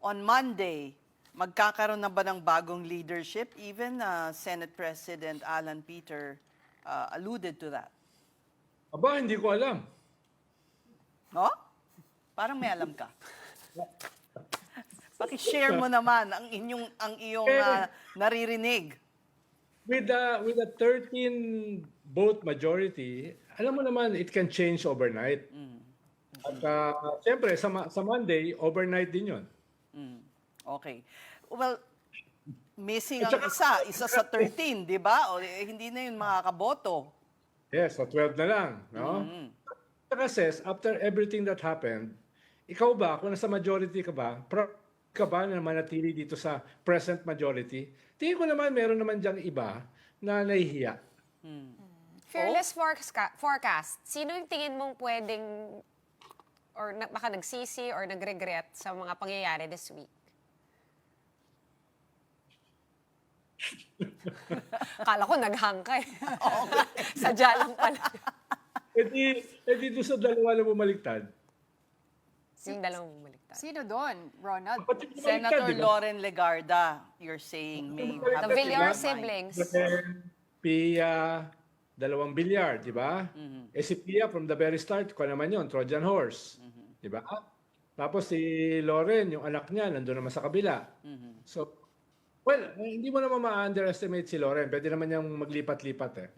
on Monday, magkakaroon na ba ng bagong leadership? Even Senate President Alan Peter alluded to that. Aba, hindi ko alam. No? Parang may alam ka. Paki-share mo naman ang iyong naririnig. With a 13 vote majority, alam mo naman, it can change overnight. At siyempre, sa Monday, overnight din yun. Okay. Well, missing ang isa sa 13, di ba? O, hindi na yun makakaboto. Yes, so 12 na lang. No? Kasi after everything that happened, ikaw ba, kung nasa majority ka ba, ka ba na manatili dito sa present majority? Tingin ko naman, meron naman diyang iba na nahihiya. Fearless forecast. Sino yung tingin mong pwedeng or baka nagsisi or nagregret sa mga pangyayari this week? Kala ko naghang ka eh. Sadya lang pala. di doon sa dalawa na bumaliktad. Yung dalawang bumaliktad. Sino doon, Ronald? Pati bumaliktad, Senator di ba? Loren Legarda, you're saying may The have Villar in mind. siblings. Pia, dalawang bilyar, di ba? Eh si Pia from the very start, ko naman yun, Trojan horse. Di ba? Tapos si Loren, yung anak niya, nandun naman sa kabila. So, well, hindi mo naman ma-underestimate si Loren. Pwede naman niyang maglipat-lipat eh.